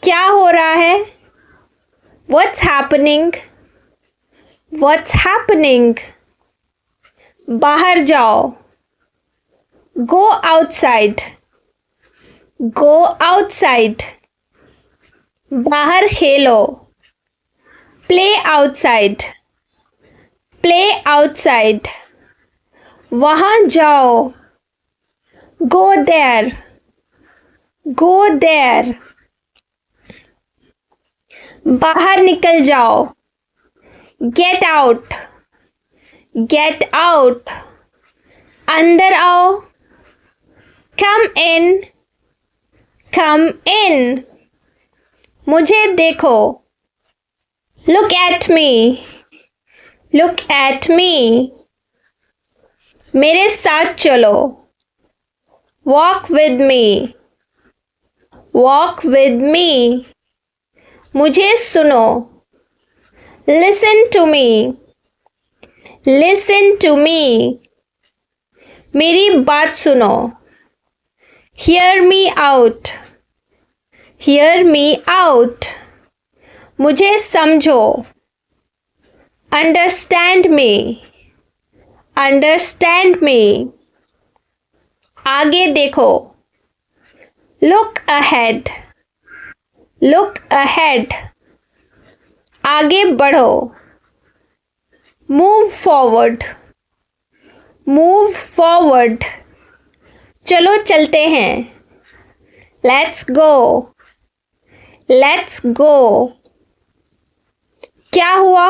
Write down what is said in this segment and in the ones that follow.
क्या हो रहा है? What's happening? What's happening? बाहर जाओ. Go outside. Go outside. बाहर खेलो. Play outside. Play outside. वहाँ जाओ. Go there. Go there. बाहर निकल जाओ. Get out. Get out. अंदर आओ. Come in. Come in. मुझे देखो. Look at me. Look at me. मेरे साथ चलो. Walk with me. Walk with me. मुझे सुनो. Listen to me. Listen to me. मेरी बात सुनो. Hear me out. Hear me out. मुझे समझो. Understand me. Understand me. आगे देखो. Look ahead. Look ahead. आगे बढ़ो. Move forward. Move forward. चलो चलते हैं. Let's go. Let's go. क्या हुआ?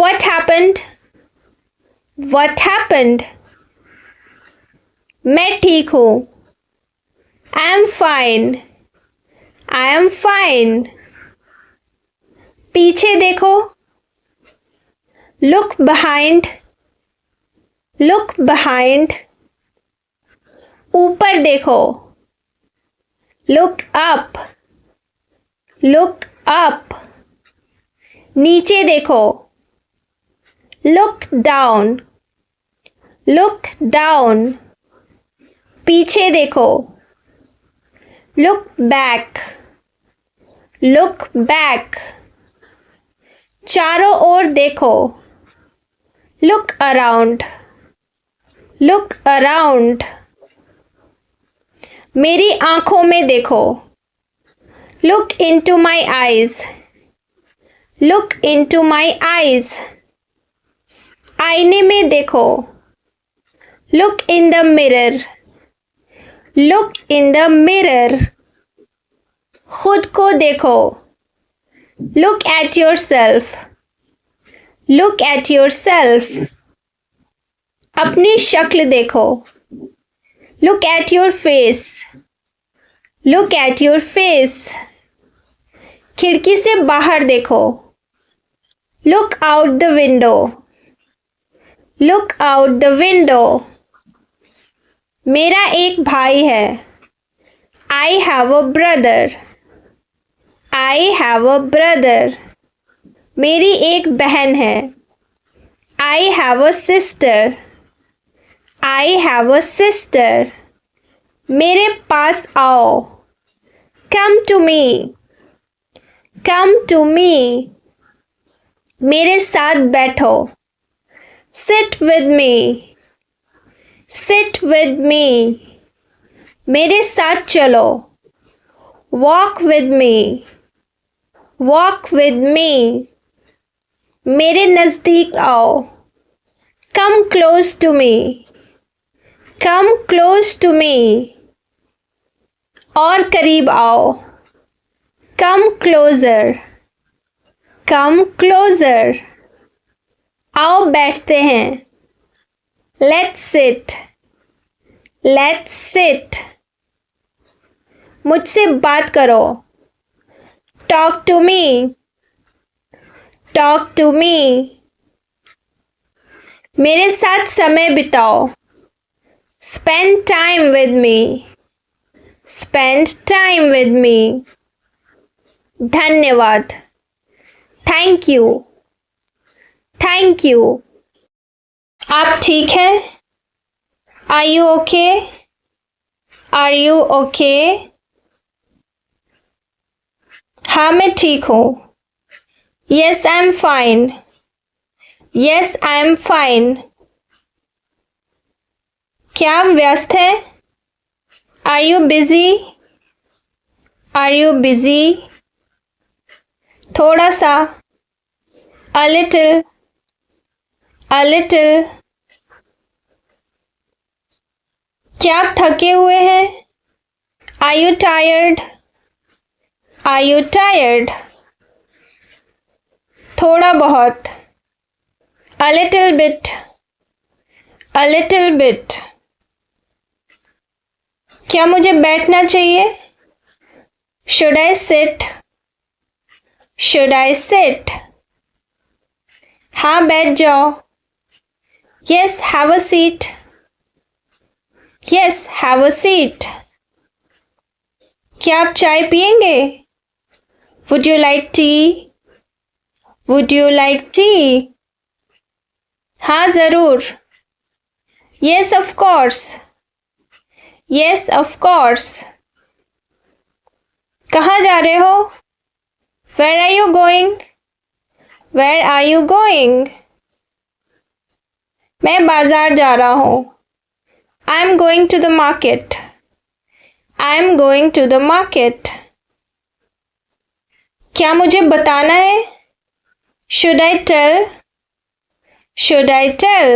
What happened? What happened? मैं ठीक हूँ. I am fine. I am fine. पीछे देखो. Look behind. Look behind. ऊपर देखो. Look up. Look up. नीचे देखो. Look down. Look down. पीछे देखो. Look back. Look back. चारों ओर देखो. Look around. Look around. मेरी आंखों में देखो. Look into my eyes. Look into my eyes. आईने में देखो. Look in the mirror. Look in the mirror. खुद को देखो. Look at yourself. Look at yourself. अपनी शक्ल देखो. Look at your face. Look at your face. खिड़की से बाहर देखो. Look out the window. Look out the window. मेरा एक भाई है. I have a brother. I have a brother. मेरी एक बहन है. I have a sister. I have a sister. मेरे पास आओ. Come to me. Come to me. मेरे साथ बैठो. Sit with me. Sit with me. मेरे साथ चलो. Walk with me. Walk with me. मेरे नज़दीक आओ. Come close to me. Come close to me. और करीब आओ. Come closer. Come closer. आओ बैठते हैं. Let's sit. Let's sit. मुझसे बात करो. Talk to me. Talk to me. मेरे साथ समय बिताओ. Spend time with me. Spend time with me. धन्यवाद. Thank you. Thank you. आप ठीक हैं? Are you okay? Are you okay? हाँ मैं ठीक हूँ। Yes, I'm fine. Yes, I'm fine. क्या आप व्यस्त हैं? Are you busy? Are you busy? थोड़ा सा। A little. A little. क्या आप थके हुए हैं? Are you tired? Are you tired? थोड़ा बहुत। A little bit. A little bit. क्या मुझे बैठना चाहिए? Should I sit? Should I sit? हाँ बैठ जाओ। Yes, have a seat. Yes, have a seat. क्या आप चाय पियेंगे? Would you like tea? Would you like tea? हाँ ज़रूर। Yes, of course. Yes, of course. कहाँ जा रहे हो? Where are you going? Where are you going? मैं बाजार जा रहा हूँ। I am going to the market. I am going to the market. क्या मुझे बताना है? Should I tell? Should I tell?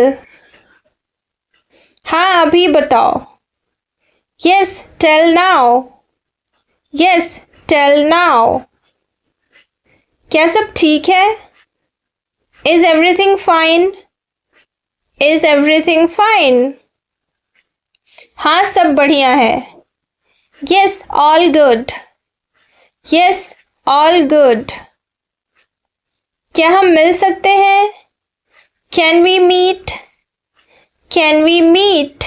हाँ अभी बताओ। Yes, tell now. Yes, tell now. क्या सब ठीक है? Is everything fine? Is everything fine? हाँ सब बढ़िया है। Yes, all good. Yes, all good. क्या हम मिल सकते हैं? Can we meet? Can we meet?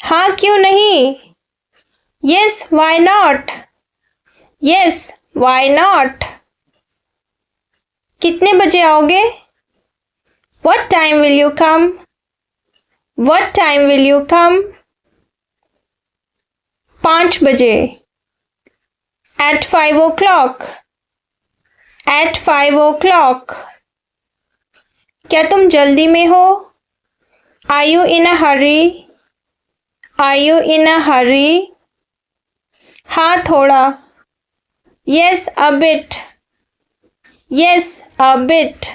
हाँ क्यों नहीं? Yes, why not? Yes, why not? कितने बजे आओगे? What time will you come? What time will you come? 5 बजे। At 5 o'clock. At 5 o'clock. क्या तुम जल्दी में हो? Are you in a hurry? Are you in a hurry? हाँ थोड़ा। Yes, a bit. Yes, a bit.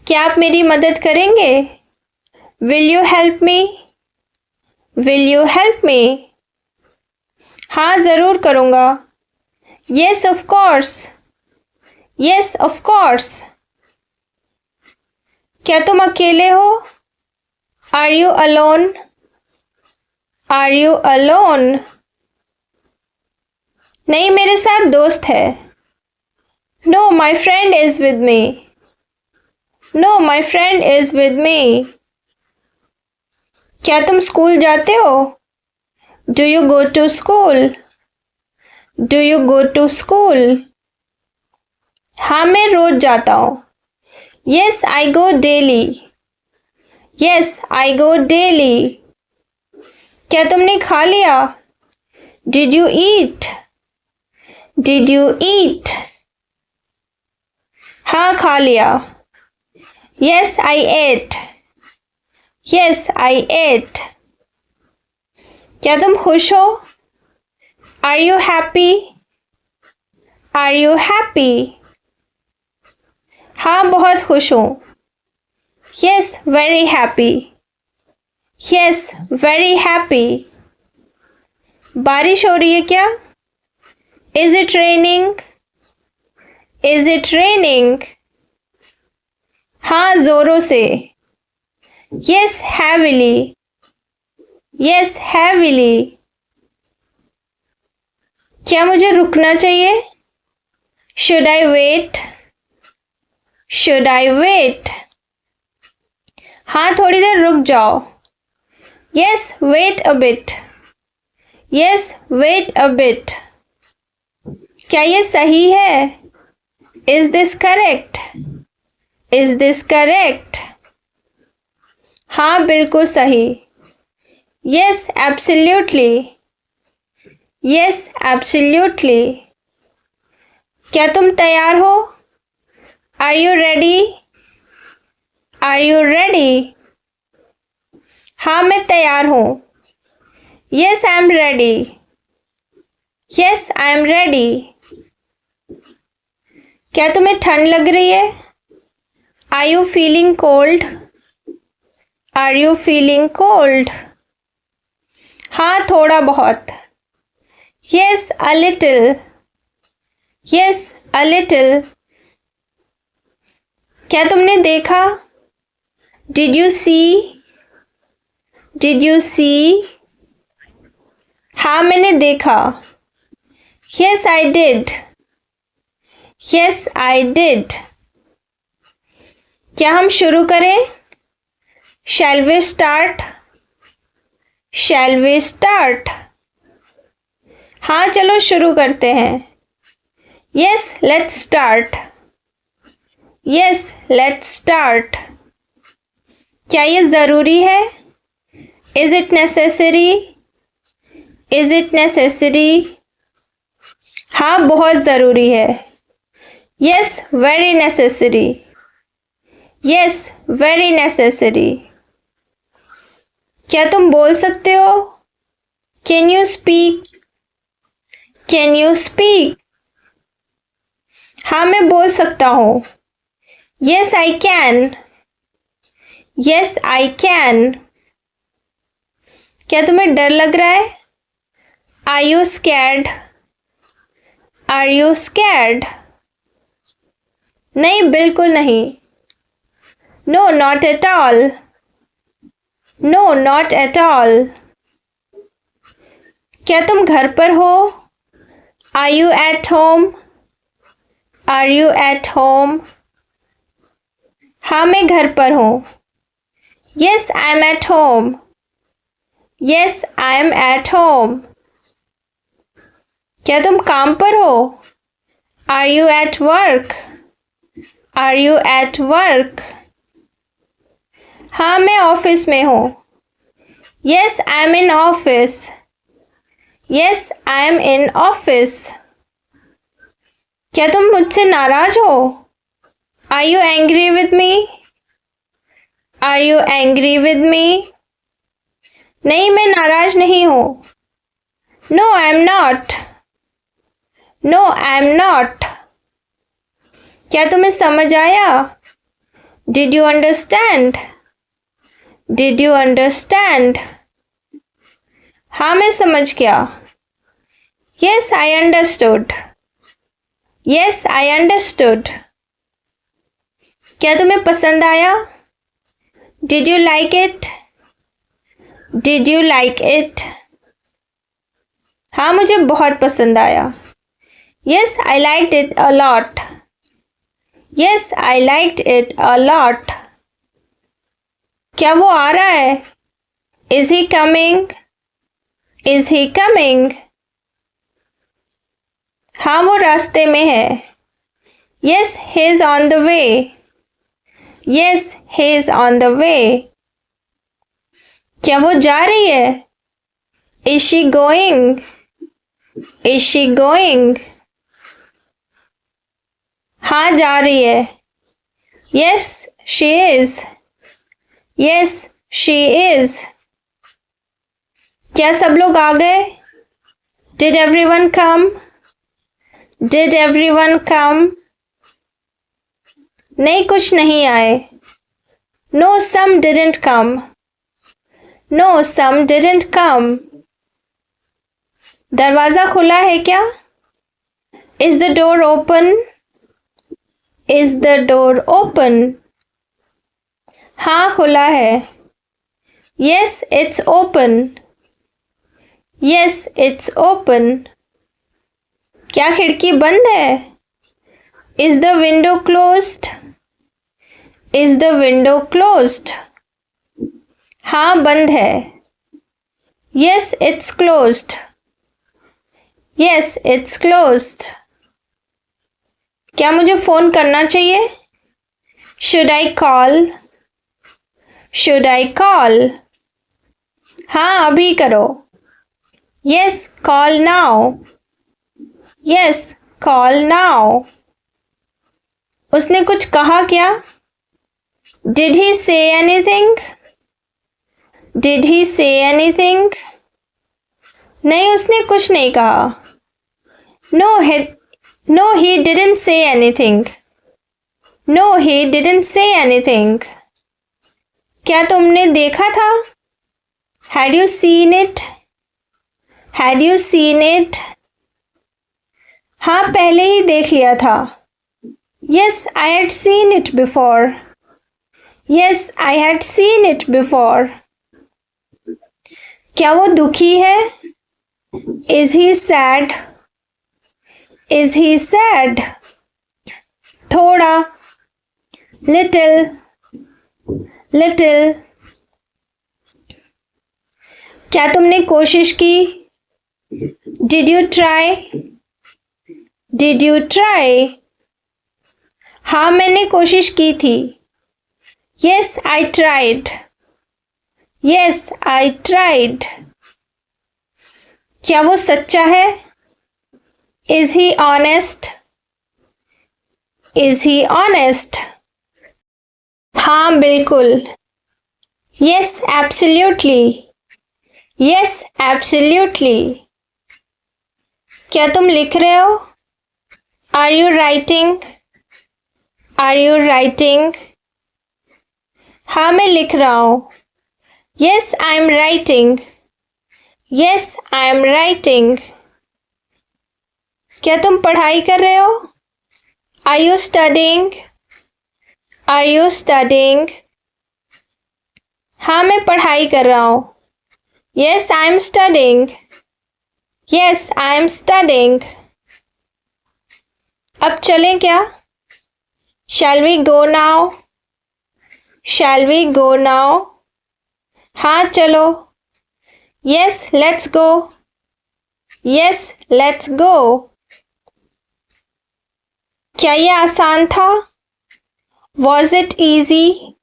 क्या आप मेरी मदद करेंगे? Will you help me? Will you help me? हाँ ज़रूर करूँगा। Yes, of course. Yes, of course. क्या तुम अकेले हो? Are you alone? Are you alone? नहीं मेरे साथ दोस्त है। No, my friend is with me. No, my friend is with me. क्या तुम स्कूल जाते हो? Do you go to school? Do you go to school? हाँ मैं रोज जाता हूँ। Yes, I go daily. Yes, I go daily. क्या तुमने खा लिया? Did you eat? Did you eat? हाँ खा लिया। Yes, I ate. Yes, I ate. क्या तुम खुश हो? Are you happy? Are you happy? हाँ बहुत खुश हूँ। Yes, very happy. Yes, very happy. बारिश हो रही है क्या? Is it raining? Is it raining? हाँ जोरों से। Yes, heavily. Yes, heavily. क्या मुझे रुकना चाहिए? Should I wait? Should I wait? हाँ थोड़ी देर रुक जाओ। Yes, wait a bit. Yes, wait a bit. क्या ये सही है? Is this correct? Is this correct? हाँ बिल्कुल सही। Yes, absolutely. Yes absolutely. क्या तुम तैयार हो? Are you ready? Are you ready? हाँ मैं तैयार हूँ। Yes I am ready. Yes I am ready. क्या तुम्हें ठंड लग रही है? Are you feeling cold? Are you feeling cold? हाँ थोड़ा बहुत। Yes a little. Yes a little. क्या तुमने देखा? Did you see? Did you see? हाँ मैंने देखा। Yes I did. Yes I did. क्या हम शुरू करें? Shall we start? Shall we start? हाँ चलो शुरू करते हैं। Yes let's start. Yes let's start. क्या ये ज़रूरी है? Is it necessary? Is it necessary? हाँ बहुत ज़रूरी है। Yes very necessary. Yes very necessary. क्या तुम बोल सकते हो? Can you speak? Can you speak? हाँ मैं बोल सकता हूँ। Yes I can. Yes I can. क्या तुम्हें डर लग रहा है? Are you scared? Are you scared? नहीं बिल्कुल नहीं। No not at all. No not at all. क्या तुम घर पर हो? Are you at home? Are you at home? हाँ मैं घर पर हूँ। Yes I am at home. Yes I am at home. क्या तुम काम पर हो? Are you at work? Are you at work? हाँ मैं ऑफिस में हूँ। Yes I am in office. Yes I am in office. क्या तुम मुझसे नाराज हो? Are you angry with me? Are you angry with me? नहीं मैं नाराज नहीं हूँ। No I am not. No I am not. क्या तुम्हें समझ आया? Did you understand? Did you understand? हाँ मैं समझ गया। Yes I understood. Yes I understood. क्या तुम्हें पसंद आया? Did you like it? Did you like it? हाँ मुझे बहुत पसंद आया। Yes I liked it a lot. Yes I liked it a lot. क्या वो आ रहा है? Is he coming? Is he coming? हाँ वो रास्ते में है। Yes he is on the way. Yes he is on the way. क्या वो जा रही है? Is she going? Is she going? हाँ जा रही है। Yes she is. Yes she is. क्या सब लोग आ गए? Did everyone come? Did everyone कम? नहीं कुछ नहीं आए। No some didn't come. No some didn't come. दरवाज़ा खुला है क्या? Is the door open? Is the door open? हाँ खुला है। Yes it's open. Yes it's open. क्या खिड़की बंद है? Is the window closed? Is the window closed? हाँ बंद है। Yes it's closed. Yes it's closed. क्या मुझे फ़ोन करना चाहिए? Should I call? Should I call? हाँ अभी करो। Yes, call now. Yes, call now. उसने कुछ कहा क्या? Did he say anything? Did he say anything? नहीं, उसने कुछ नहीं कहा. No, he didn't say anything. No, he didn't say anything. क्या तुमने देखा था? Had you seen it? Had you seen it? हाँ, पहले ही देख लिया था. Yes, I had seen it before. Yes, I had seen it before. क्या वो दुखी है? Is he sad? Is he sad? थोड़ा. Little. Little. क्या तुमने कोशिश की? Did you try? Did you try? हाँ, मैंने कोशिश की थी. Yes, I tried. Yes, I tried. क्या वो सच्चा है? Is he honest? Is he honest? हाँ, बिल्कुल. Yes, absolutely. Yes, absolutely. क्या तुम लिख रहे हो? Are you writing? Are you writing? हाँ, मैं लिख रहा हूँ. Yes, I'm writing. Yes, I'm writing. क्या तुम पढ़ाई कर रहे हो? Are you studying? Are you studying? हाँ, मैं पढ़ाई कर रहा हूँ. Yes, I'm studying. Yes, I'm studying. अब चलें क्या? Shall we go now? Shall we go now? हाँ, चलो. Yes, let's go. Yes, let's go. क्या ये आसान था? Was it easy?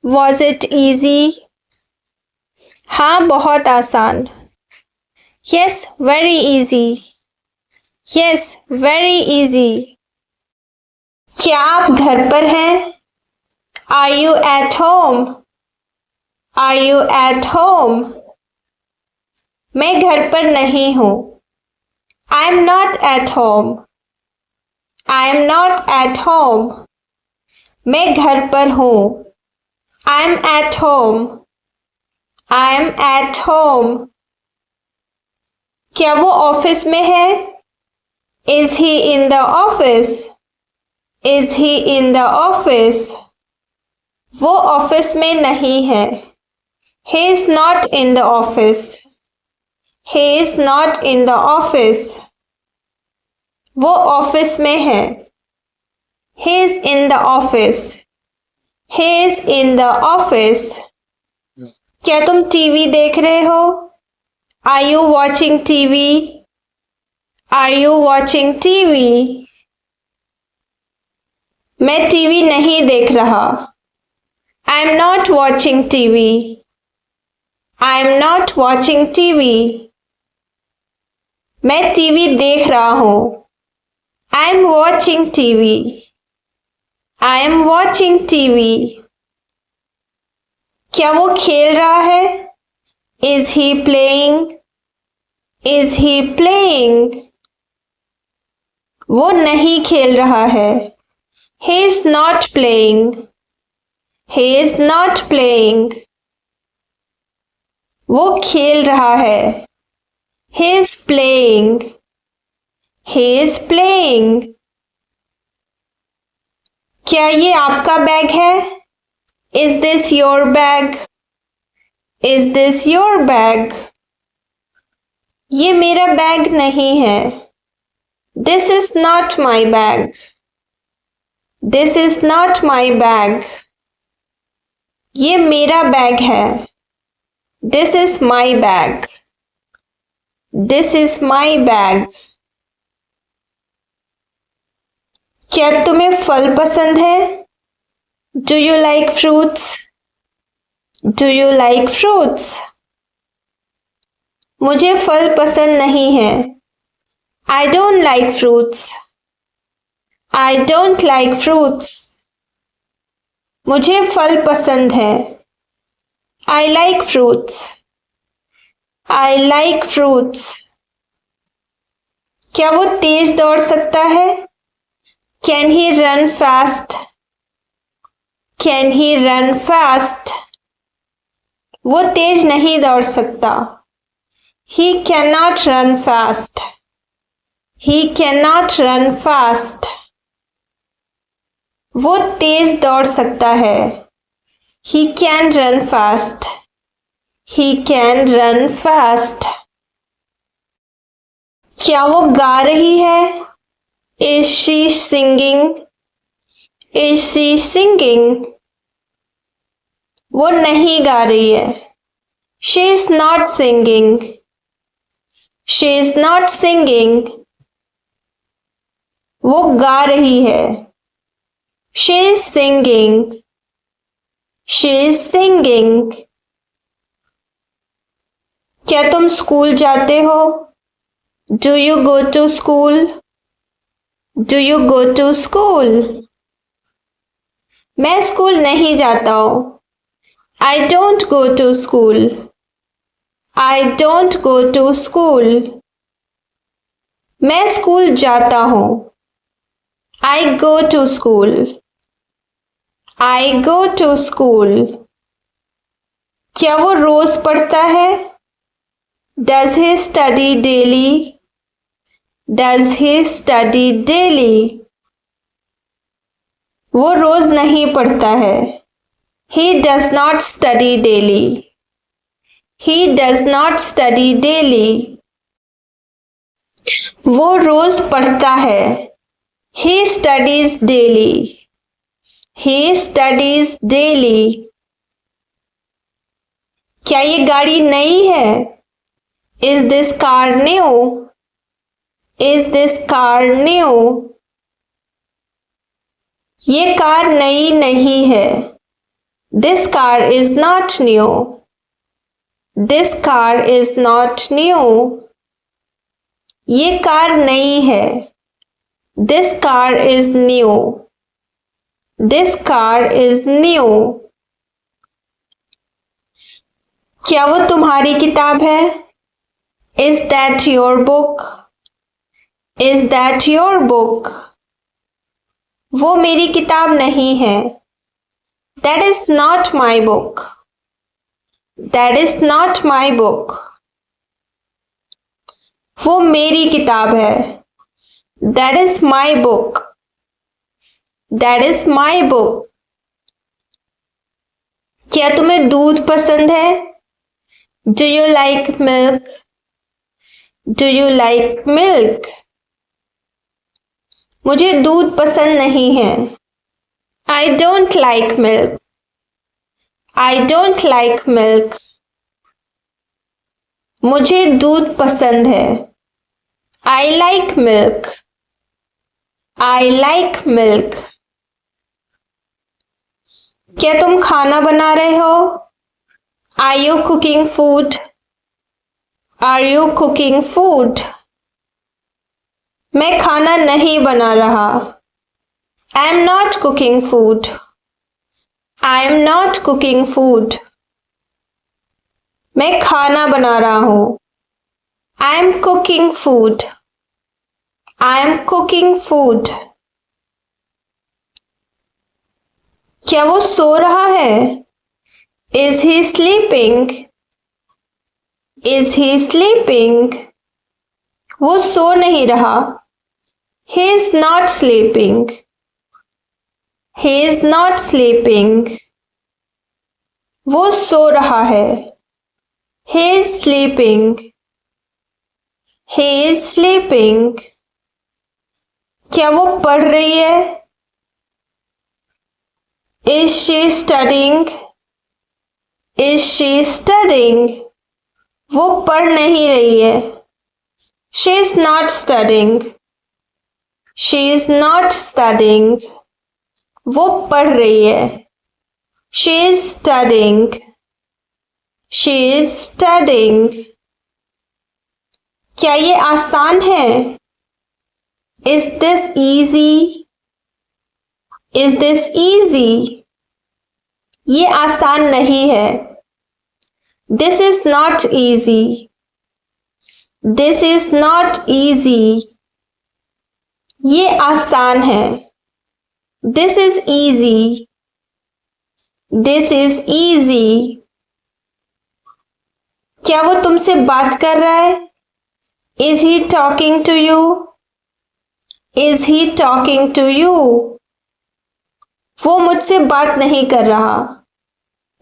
Was it easy? हाँ, बहुत आसान. Yes, very easy. Yes, very easy. क्या आप घर पर हैं? Are you at home? Are you at home? मैं घर पर नहीं हूँ. I'm not at home. I'm not at home. मैं घर पर हूँ. I'm at home. I'm at home. क्या वो ऑफिस में है? Is he in the office? Is he in the office? वो ऑफिस में नहीं है. He is not in the office. He is not in the office. वो ऑफिस में है. He is in the office. He is in the office. क्या तुम TV देख रहे हो? Are you watching TV? Are you watching TV? मैं TV नहीं देख रहा. I'm not watching TV. I'm not watching TV. मैं टीवी देख रहा हूँ. I'm watching TV. I'm watching TV. क्या वो खेल रहा है? Is he playing? Is he playing? वो नहीं खेल रहा है. He is not playing. He is not playing. वो खेल रहा है. He is playing. He is playing. क्या ये आपका बैग है? Is this your bag? Is this your bag? ये मेरा बैग नहीं है. This is not my bag. This is not my bag. ये मेरा बैग है. This is my bag. This is my bag. क्या तुम्हें फल पसंद है? Do you like fruits? Do you like fruits? मुझे फल पसंद नहीं है। I don't like fruits. I don't like fruits. मुझे फल पसंद है। I like fruits. I like fruits. क्या वो तेज दौड़ सकता है? Can he run fast? Can he run fast? वो तेज नहीं दौड़ सकता। He cannot run fast. He cannot run fast. वो तेज दौड़ सकता है। He can run fast. He can run fast. क्या वो गा रही है? Is she singing? Is she singing? वो नहीं गा रही है। She is not singing. She is not singing. वो गा रही है। She is singing. She is singing. क्या तुम स्कूल जाते हो? Do you go to school? Do you go to school? मैं स्कूल नहीं जाता हूँ। I don't go to school. I don't go to school. मैं स्कूल जाता हूँ। I go to school. I go to school. क्या वो रोज पढ़ता है? Does he study daily? Does he study daily? वो रोज नहीं पढ़ता है। He does not study daily. He does not study daily. वो रोज पढ़ता है। He studies daily. He studies daily. क्या ये गाड़ी नई है? Is this car new? Is this car new? ये कार नई नहीं है। This car is not new. This car is not new. ये कार नई है। This car is new. This car is new. क्या वो तुम्हारी किताब है? Is that your book? Is that your book? वो मेरी किताब नहीं है। That is not my book. That is not my book. वो मेरी किताब है। That is my book. That is my book. क्या तुम्हें दूध पसंद है? Do you like milk? Do you like milk? मुझे दूध पसंद नहीं है। I don't like milk. I don't like milk. मुझे दूध पसंद है। I like milk. I like milk. क्या तुम खाना बना रहे हो? Are you cooking food? Are you cooking food? मैं खाना नहीं बना रहा। I am not cooking food. I am not cooking food. मैं खाना बना रहा हूँ। I am cooking food. I am cooking food. क्या वो सो रहा है? Is he sleeping? Is he sleeping? वो सो नहीं रहा। He is not sleeping. He is not sleeping. वो सो रहा है। He is sleeping. He is sleeping. क्या वो पढ़ रही है? Is she studying? Is she studying? वो पढ़ नहीं रही है। She is not studying. She is not studying. वो पढ़ रही है। She is studying. She is studying. क्या ये आसान है? Is this easy? Is this easy? ये आसान नहीं है. This is not easy. This is not easy. ये आसान है. This is easy. This is easy. क्या वो तुमसे बात कर रहा है? Is he talking to you? Is he talking to you? वो मुझसे बात नहीं कर रहा.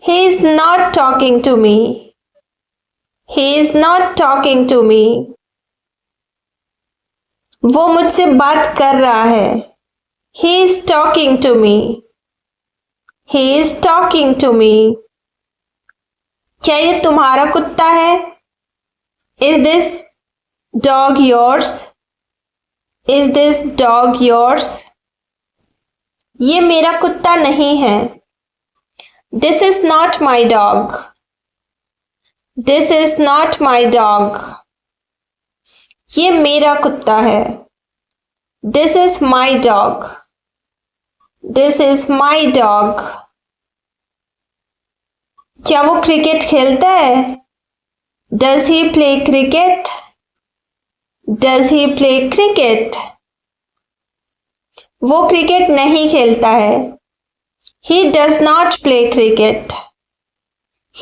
He is not talking to me. He is not talking to me. वो मुझसे बात कर रहा है. He is talking to me. He is talking to me. क्या ये तुम्हारा कुत्ता है? Is this dog yours? Is this dog yours? ये मेरा कुत्ता नहीं है. This is not my dog. This is not my dog. ये मेरा कुत्ता है. This is my dog. This is my dog. क्या वो क्रिकेट खेलता है? Does he play cricket? Does he play cricket? वो क्रिकेट नहीं खेलता है. He does not play cricket.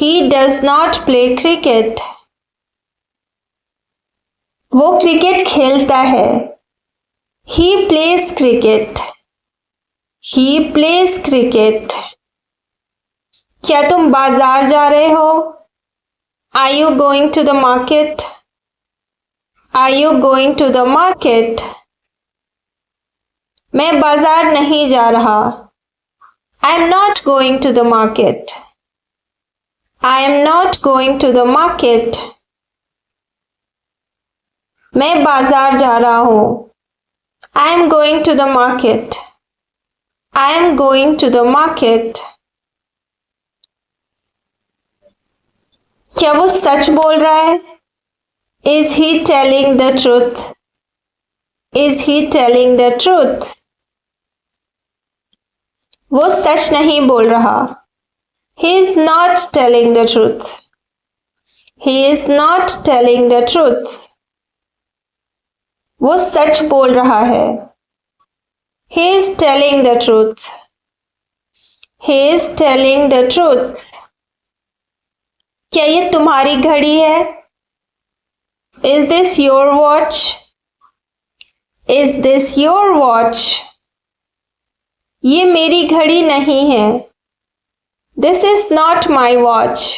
He does not play cricket. वो क्रिकेट खेलता है. He plays cricket. He plays cricket. क्या तुम बाजार जा रहे हो? Are you going to the market? Are you going to the market? मैं बाजार नहीं जा रहा. I am not going to the market. I am not going to the market. मैं बाजार जा रहा हूँ. I am going to the market. I am going to the market. क्या वो सच बोल रहा है? Is he telling the truth? Is he telling the truth? वो सच नहीं बोल रहा. He is not telling the truth. He is not telling the truth. वो सच बोल रहा है. He is telling the truth. He is telling the truth. क्या ये तुम्हारी घड़ी है? Is this your watch? Is this your watch? ये मेरी घड़ी नहीं है. This is not my watch.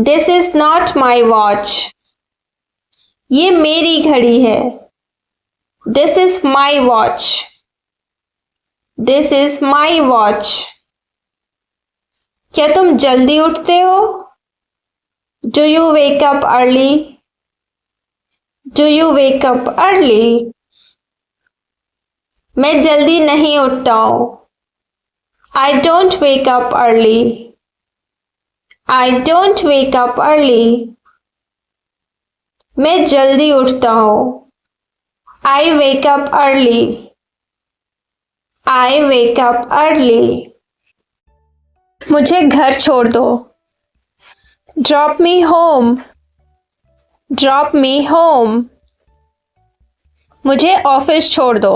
This is not my watch. ये मेरी घड़ी है. This is my watch. This is my watch. क्या तुम जल्दी उठते हो? Do you wake up early? Do you wake up early? मैं जल्दी नहीं उठता हूँ. I don't wake up early. I don't wake up early. मैं जल्दी उठता हूँ. I wake up early. I wake up early. मुझे घर छोड़ दो. Drop me home. Drop me home. मुझे ऑफिस छोड़ दो.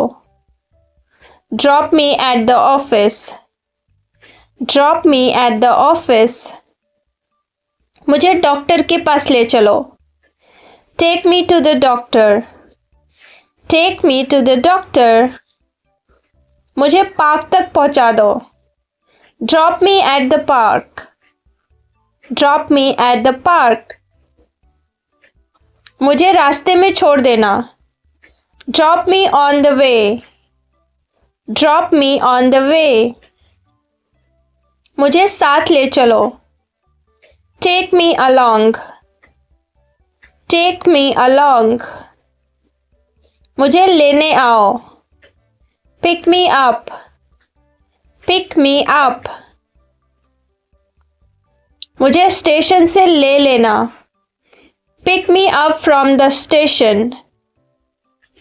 Drop me at the office. Drop me at the office. मुझे डॉक्टर के पास ले चलो. Take me to the doctor. Take me to the doctor. मुझे पार्क तक पहुंचा दो. Drop me at the park. Drop me at the park. मुझे रास्ते में छोड़ देना. Drop me on the way. Drop me on the way. मुझे साथ ले चलो. Take me along. Take me along. मुझे लेने आओ. Pick me up. Pick me up. मुझे स्टेशन से ले लेना. Pick me up from the station.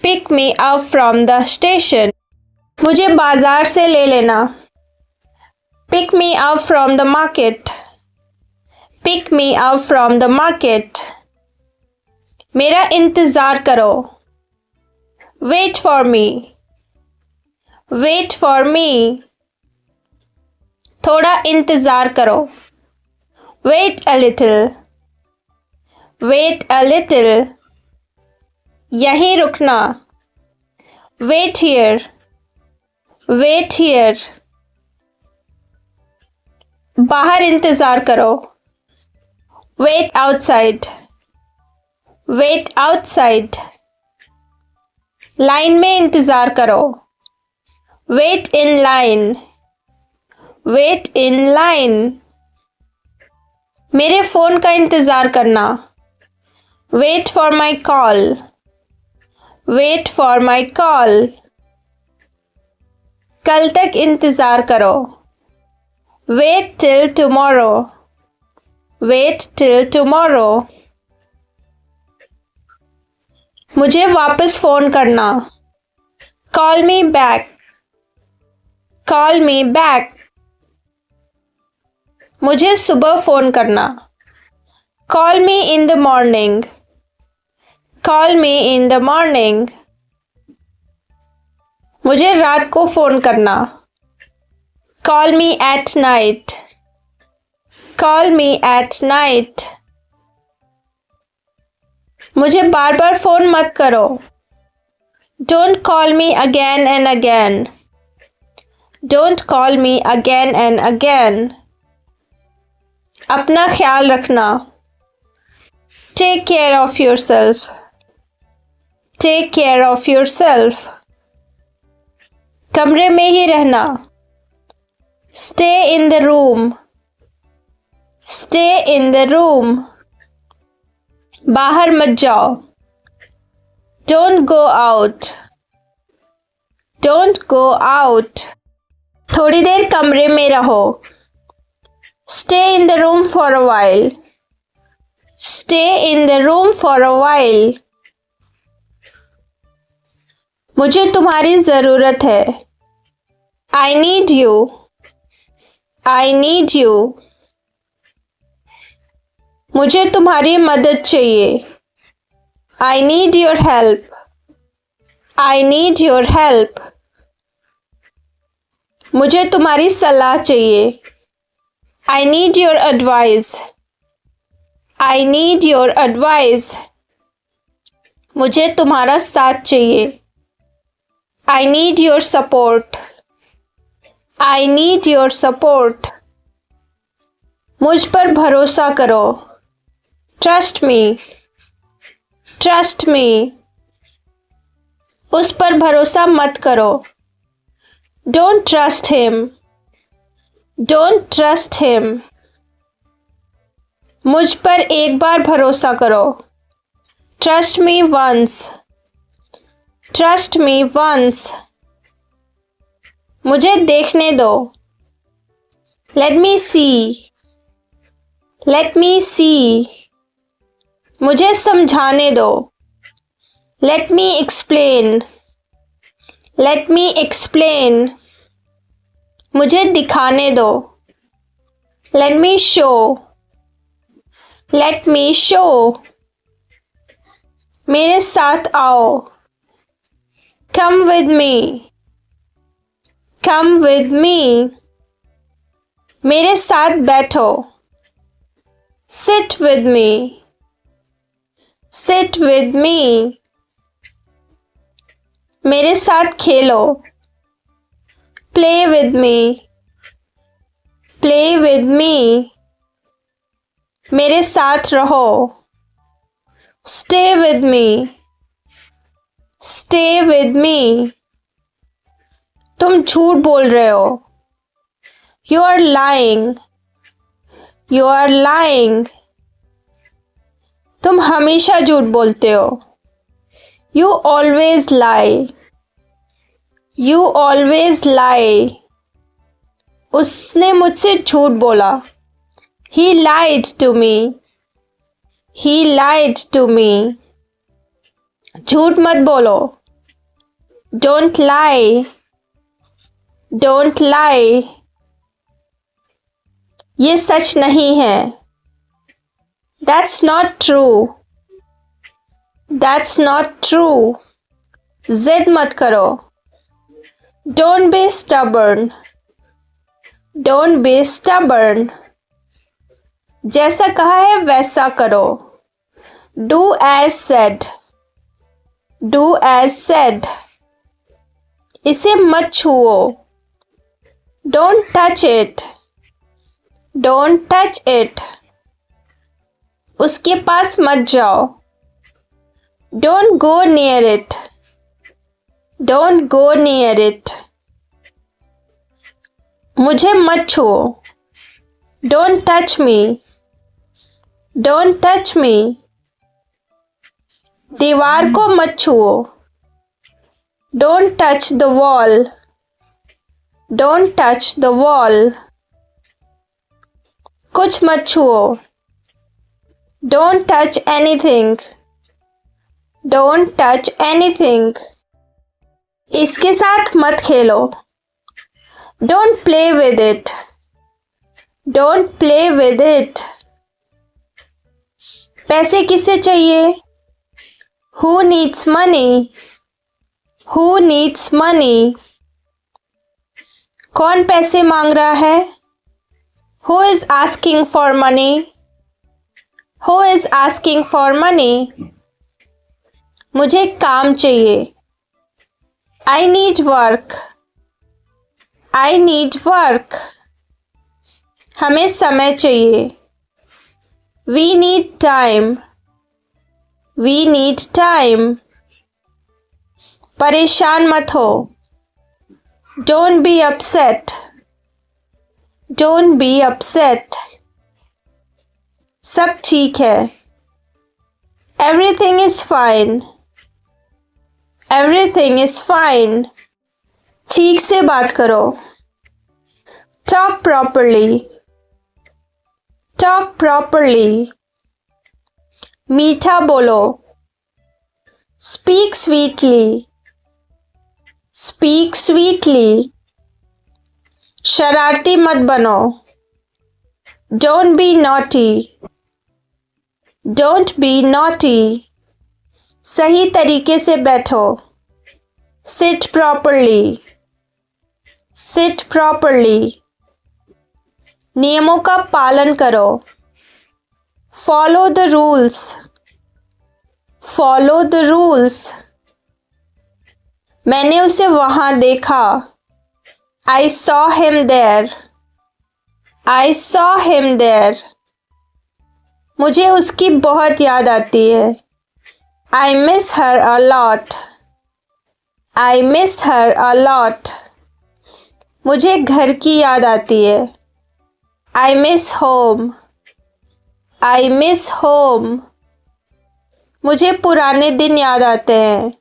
Pick me up from the station. मुझे बाजार से ले लेना. Pick me up from the market. Pick me up from the market. मेरा इंतज़ार करो. Wait for me. Wait for me. थोड़ा इंतज़ार करो. Wait a little. Wait a little. यहीं रुकना. Wait here. Wait here. बाहर इंतज़ार करो. Wait outside. Wait outside. Line में इंतज़ार करो. Wait in line. Wait in line. मेरे फ़ोन का इंतज़ार करना. Wait for my call. Wait for my call. कल तक इंतज़ार करो. Wait till tomorrow. Wait till tomorrow. मुझे वापस फ़ोन करना. Call me back. Call me back. मुझे सुबह फ़ोन करना. Call me in the morning. Call me in the morning. मुझे रात को फ़ोन करना. Call me at night. Call me at night. मुझे बार बार फ़ोन मत करो. Don't call me again and again. Don't call me again and again. अपना ख्याल रखना. Take care of yourself. Take care of yourself. कमरे में ही रहना. Stay in the room. Stay in the room. बाहर मत जाओ. Don't go out. Don't go out. थोड़ी देर कमरे में रहो. Stay in the room for a while. Stay in the room for a while. मुझे तुम्हारी ज़रूरत है. I need you. I need you. मुझे तुम्हारी मदद चाहिए. I need your help. I need your help. मुझे तुम्हारी सलाह चाहिए. I need your advice. I need your advice. मुझे तुम्हारा साथ चाहिए. I need your support. I need your support. मुझ पर भरोसा करो. Trust me. Trust me. उस पर भरोसा मत करो. Don't trust him. Don't trust him. मुझ पर एक बार भरोसा करो. Trust me once. Trust me once. मुझे देखने दो. Let me see. Let me see. मुझे समझाने दो. Let me explain. Let me explain. मुझे दिखाने दो. Let me show. Let me show. मेरे साथ आओ. Come with me. Come with me. मेरे साथ बैठो. Sit with me. Sit with me. मेरे साथ खेलो. Play with me. Play with me. मेरे साथ रहो. Stay with me. Stay with me. तुम झूठ बोल रहे हो. You are lying. You are lying. तुम हमेशा झूठ बोलते हो. You always lie. You always lie. उसने मुझसे झूठ बोला. He lied to me. He lied to me. झूठ मत बोलो. Don't lie. Don't lie. ये सच नहीं है. That's not true. That's not true. जिद मत करो. Don't be stubborn. Don't be stubborn. जैसा कहा है वैसा करो. Do as said. Do as said. इसे मत छुओ. Don't touch it. Don't touch it. उसके पास मत जाओ. Don't go near it. Don't go near it. मुझे मत छुओ. Don't touch me. Don't touch me. दीवार को मत छुओ. Don't touch the wall. Don't touch the wall. कुछ मत छुओ. Don't touch anything. Don't touch anything. इसके साथ मत खेलो. Don't play with it. Don't play with it. पैसे किसे चाहिए? Who needs money? Who needs money? कौन पैसे मांग रहा है? Who is asking for money? Who is asking for money? मुझे काम चाहिए. I need work. I need work. हमें समय चाहिए. We need time. We need time. परेशान मत हो. Don't be upset. Don't be upset. सब ठीक है. Everything is fine. Everything is fine. ठीक से बात करो. Talk properly. Talk properly. मीठा बोलो. Speak sweetly. Speak sweetly. शरारती मत बनो. Don't be naughty. Don't be naughty. सही तरीके से बैठो. Sit properly. Sit properly. नियमों का पालन करो. Follow the rules. Follow the rules. मैंने उसे वहां देखा. I saw him there. I saw him there. मुझे उसकी बहुत याद आती है. I miss her a lot. I miss her a lot. मुझे घर की याद आती है. I miss home. I miss home. मुझे पुराने दिन याद आते हैं.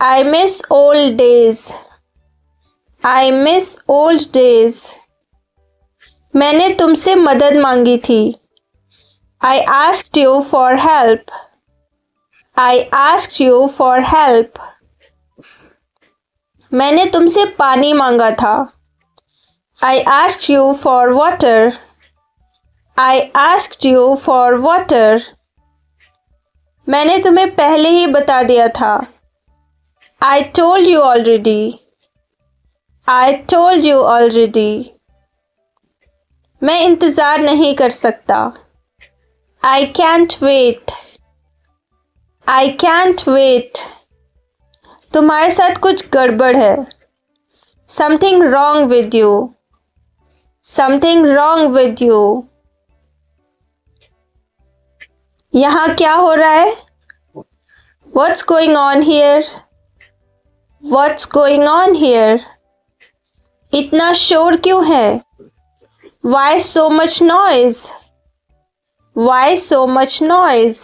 I miss old days. I miss old days. मैंने तुमसे मदद मांगी थी. I asked you for help. I asked you for help. मैंने तुमसे पानी मांगा था. I asked you for water. I asked you for water. मैंने तुम्हें पहले ही बता दिया था. I told you already. I told you already. मैं इंतज़ार नहीं कर सकता. I can't wait. I can't wait. तुम्हारे साथ कुछ गड़बड़ है. Something wrong with you. Something wrong with you. यहाँ क्या हो रहा है? What's going on here? What's going on here? इतना शोर क्यों है? Why so much noise? Why so much noise?